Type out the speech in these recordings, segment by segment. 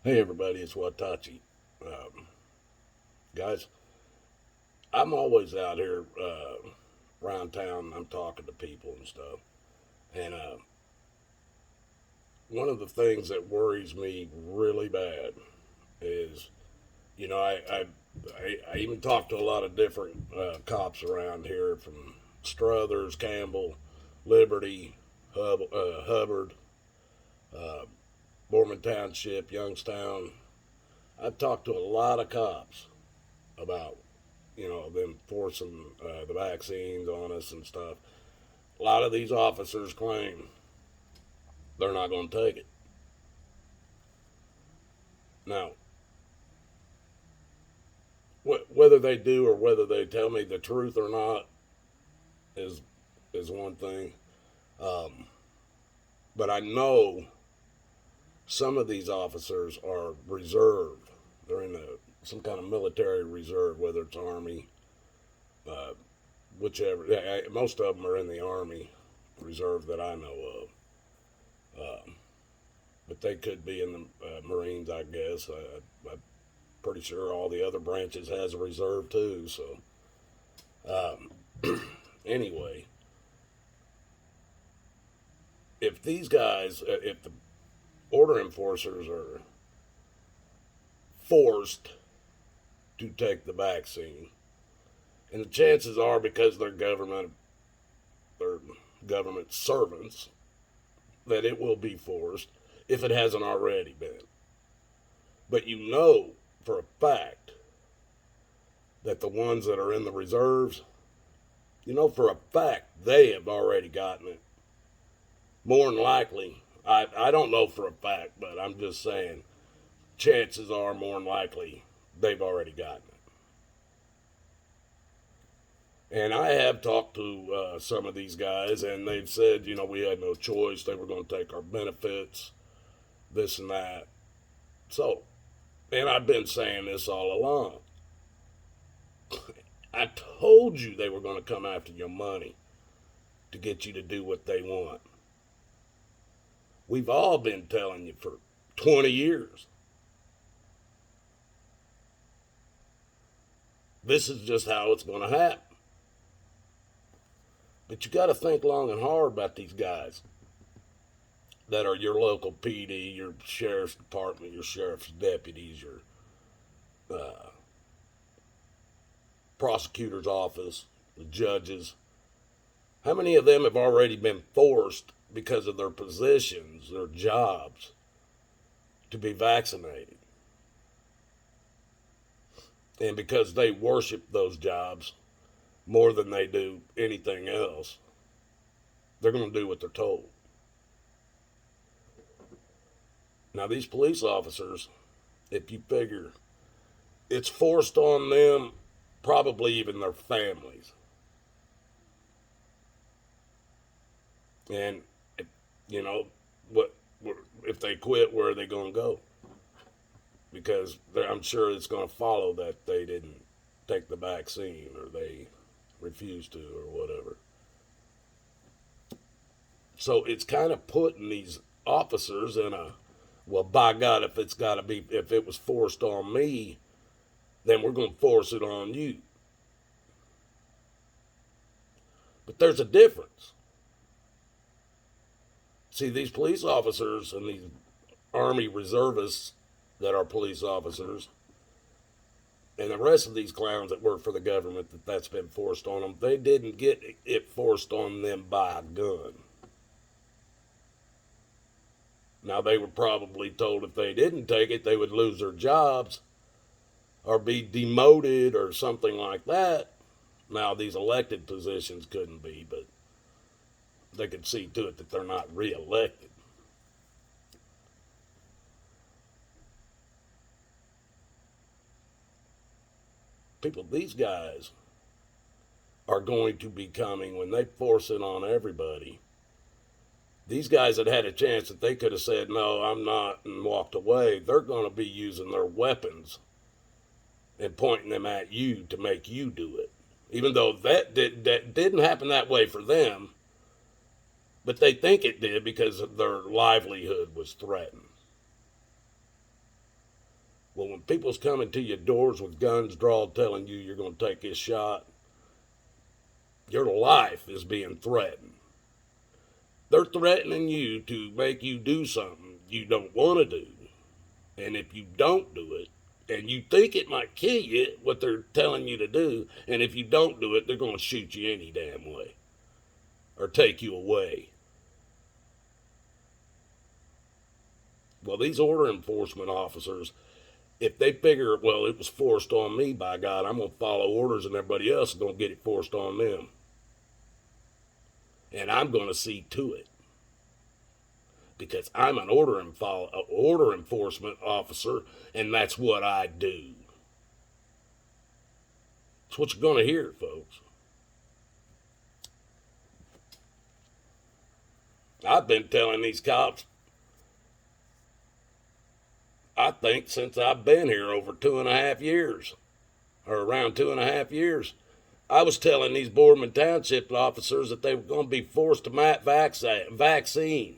Hey everybody, it's Watachi. Guys, I'm always out here around town. I'm talking to people and stuff. And one of the things that worries me really bad is, you know, I even talk to a lot of different cops around here from Struthers, Campbell, Liberty, Hubbard, uh, Borman Township, Youngstown. I've talked to a lot of cops about them forcing the vaccines on us and stuff. A lot of these officers claim they're not going to take it. Now, whether they do or whether they tell me the truth or not is is one thing. Um, but I know some of these officers are reserved. They're in some kind of military reserve, whether it's Army, uh, whichever. Most of them are in the Army reserve that I know of. But they could be in the Marines, I guess. I'm pretty sure all the other branches has a reserve too. So anyway, if these guys, if the order enforcers are forced to take the vaccine, and the chances are because they're government servants, that it will be forced if it hasn't already been. But you know for a fact that the ones that are in the reserves, you know for a fact they have already gotten it. More than likely, I don't know for a fact, but I'm just saying, chances are more than likely they've already gotten it. And I have talked to some of these guys, and they've said, we had no choice. They were going to take our benefits, this and that. So, and I've been saying this all along. I told you they were going to come after your money to get you to do what they want. We've all been telling you for 20 years. This is just how it's going to happen. But you got to think long and hard about these guys that are your local PD, your sheriff's department, your sheriff's deputies, your prosecutor's office, the judges. How many of them have already been forced because of their positions, their jobs, to be vaccinated? And because they worship those jobs more than they do anything else, they're going to do what they're told. Now, these police officers, if you figure it's forced on them, probably even their families. And, you know, what if they quit, where are they going to go? Because I'm sure it's going to follow that they didn't take the vaccine or they refused to or whatever. So it's kind of putting these officers in a, well, by God, if it was forced on me, then we're going to force it on you. But there's a difference. See, these police officers and these Army reservists that are police officers and the rest of these clowns that work for the government that's been forced on them, they didn't get it forced on them by a gun. Now, they were probably told if they didn't take it, they would lose their jobs or be demoted or something like that. Now, these elected positions couldn't be, but they could see to it that they're not reelected. People, these guys are going to be coming when they force it on everybody. These guys that had a chance that they could have said, no, I'm not, and walked away, they're going to be using their weapons and pointing them at you to make you do it. Even though that didn't happen that way for them, but they think it did because their livelihood was threatened. Well, when people's coming to your doors with guns drawn telling you you're going to take this shot, your life is being threatened. They're threatening you to make you do something you don't want to do. And if you don't do it, and you think it might kill you, what they're telling you to do, and if you don't do it, they're going to shoot you any damn way or take you away. Well, these order enforcement officers, if they figure, well, it was forced on me, by God, I'm going to follow orders and everybody else is going to get it forced on them. And I'm going to see to it. Because I'm an order enforcement officer, and that's what I do. That's what you're going to hear, folks. I've been telling these cops, I think since I've been here over 2.5 years, or around 2.5 years, I was telling these Boardman Township officers that they were going to be forced to vaccine.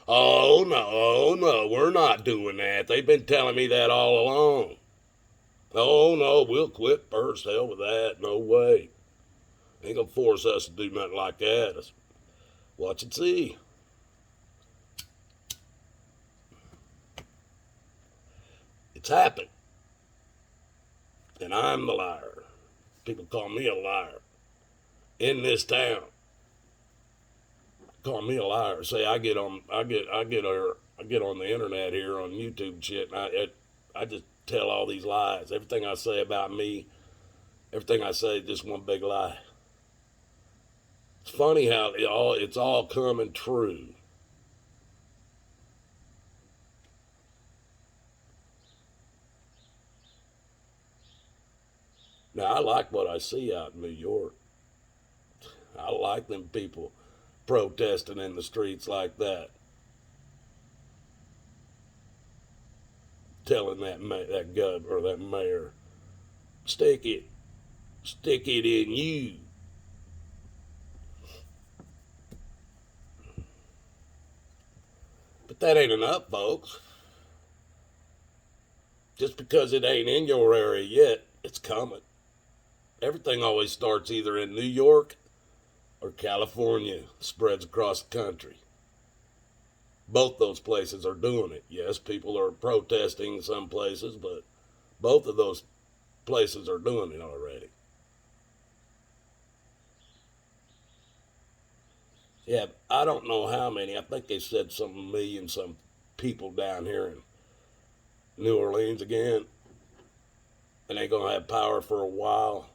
Oh, no, we're not doing that. They've been telling me that all along. Oh, no, we'll quit first. Hell with that. No way. Ain't going to force us to do nothing like that. Watch and see. It's happened. And I'm the liar. People call me a liar. In this town. Call me a liar. Say I get on the internet here on YouTube and shit, and I just tell all these lies. Everything I say about me, everything I say is just one big lie. It's funny how it's all coming true. Now I like what I see out in New York. I like them people protesting in the streets like that, telling that governor or that mayor, stick it in you. But that ain't enough, folks. Just because it ain't in your area yet, it's coming. Everything always starts either in New York or California, spreads across the country. Both those places are doing it. Yes, people are protesting in some places, but both of those places are doing it already. Yeah, I don't know how many. I think they said some million, some people down here in New Orleans again, and they're going to have power for a while.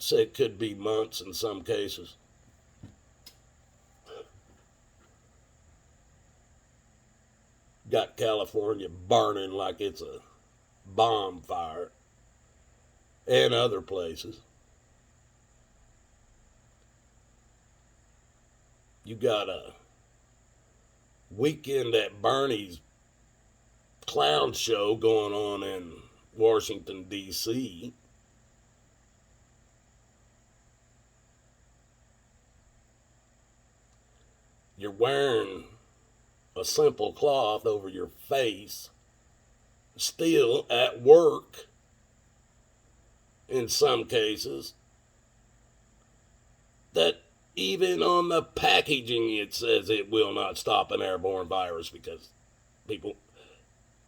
Say it could be months in some cases. Got California burning like it's a bonfire, and other places. You got a Weekend at Bernie's clown show going on in Washington, D.C. You're wearing a simple cloth over your face, still at work in some cases, that even on the packaging it says it will not stop an airborne virus because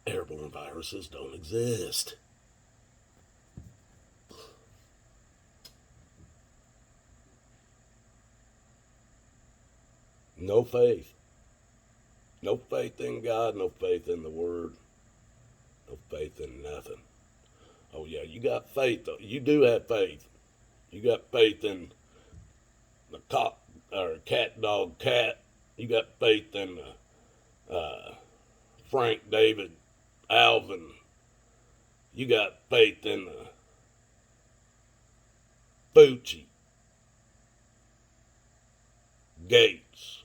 airborne viruses don't exist. No faith. No faith in God, no faith in the Word, no faith in nothing. Oh yeah, you got faith though. You do have faith. You got faith in the cat dog cat. You got faith in Frank David Alvin. You got faith in Fauci, Gates.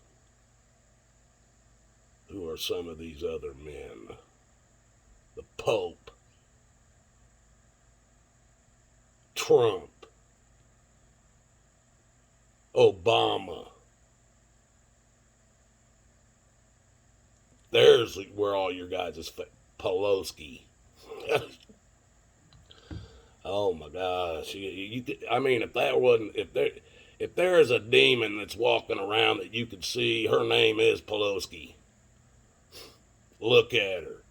Who are some of these other men? The Pope, Trump, Obama. There's where all your guys' Pelosi. Oh my gosh! I mean, if that wasn't, if there is a demon that's walking around that you could see, her name is Pelosi. Look at her.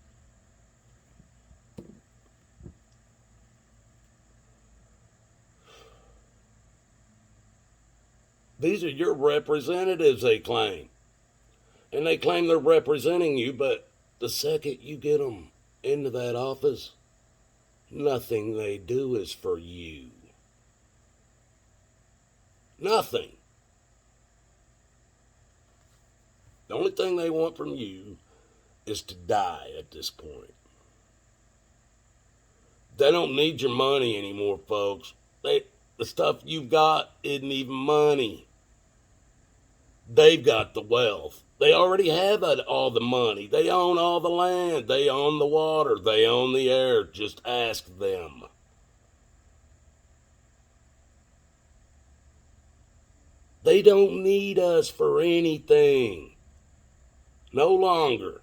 These are your representatives, they claim. And they claim they're representing you, but the second you get them into that office, nothing they do is for you. Nothing. The only thing they want from you is to die at this point. They don't need your money anymore, folks. The stuff you've got isn't even money. They've got the wealth. They already have all the money. They own all the land. They own the water. They own the air. Just ask them. They don't need us for anything. No longer.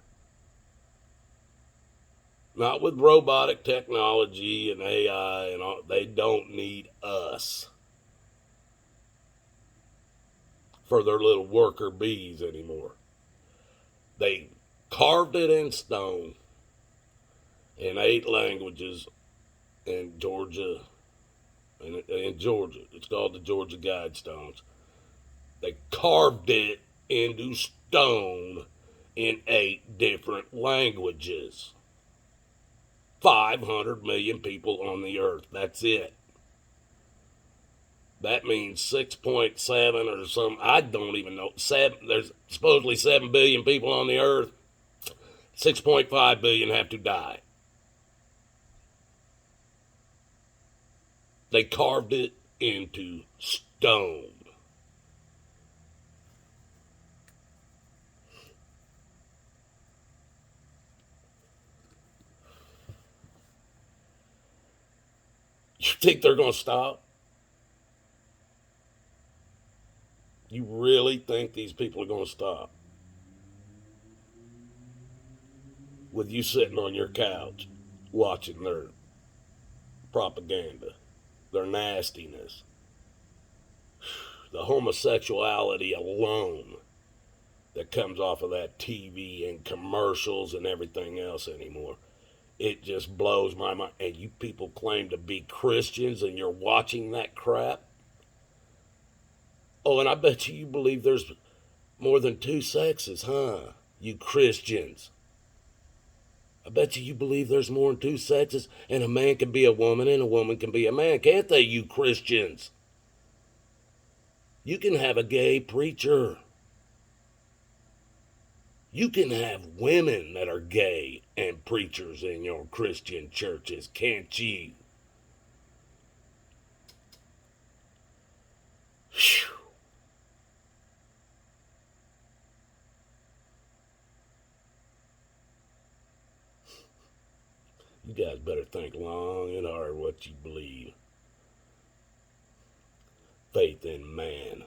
Not with robotic technology and AI and all. They don't need us for their little worker bees anymore. They carved it in stone in 8 languages in Georgia. In Georgia. It's called the Georgia Guidestones. They carved it into stone in 8 different languages. 500 million people on the earth. That's it. That means 6.7 or some, I don't even know. There's supposedly 7 billion people on the earth. 6.5 billion have to die. They carved it into stone. You think they're going to stop? You really think these people are going to stop? With you sitting on your couch watching their propaganda, their nastiness, the homosexuality alone that comes off of that TV and commercials and everything else anymore. It just blows my mind. And you people claim to be Christians and you're watching that crap? Oh, and I bet you believe there's more than 2 sexes, huh? You Christians. I bet you believe there's more than 2 sexes and a man can be a woman and a woman can be a man, can't they, you Christians? You can have a gay preacher. You can have women that are gay and preachers in your Christian churches, can't you? Whew. You guys better think long and hard what you believe. Faith in man.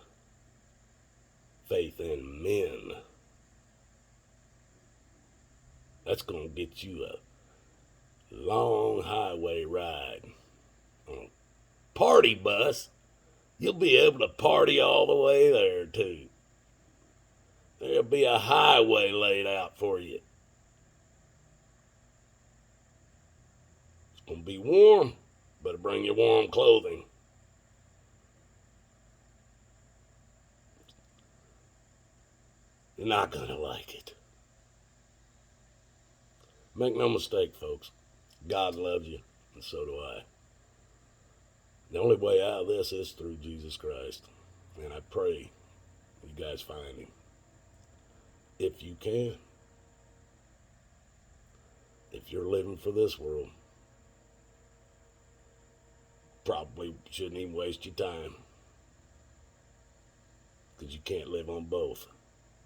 Faith in men. That's going to get you a long highway ride on a party bus. You'll be able to party all the way there, too. There'll be a highway laid out for you. It's going to be warm. Better bring your warm clothing. You're not going to like it. Make no mistake, folks. God loves you, and so do I. The only way out of this is through Jesus Christ. And I pray you guys find him. If you can. If you're living for this world, probably shouldn't even waste your time. Because you can't live on both.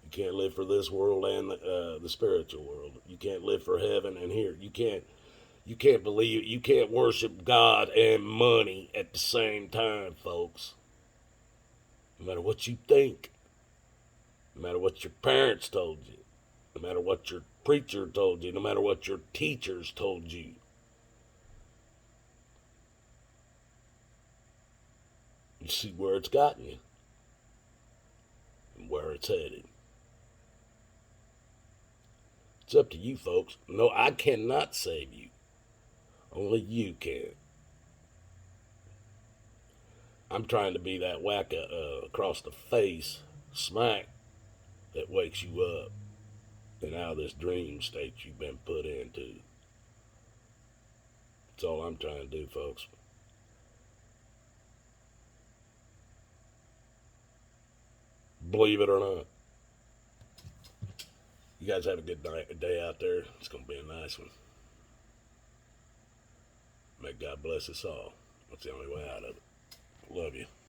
You can't live for this world and the spiritual world. You can't live for heaven and here. You can't believe, you can't worship God and money at the same time, folks. No matter what you think, no matter what your parents told you, No matter what your preacher told you, no matter what your teachers told you. You see where it's gotten you and where it's headed. It's up to you, folks. No, I cannot save you. Only you can. I'm trying to be that whack across the face smack that wakes you up and out of this dream state you've been put into. That's all I'm trying to do, folks. Believe it or not. You guys have a good day out there. It's going to be a nice one. May God bless us all. That's the only way out of it. Love you.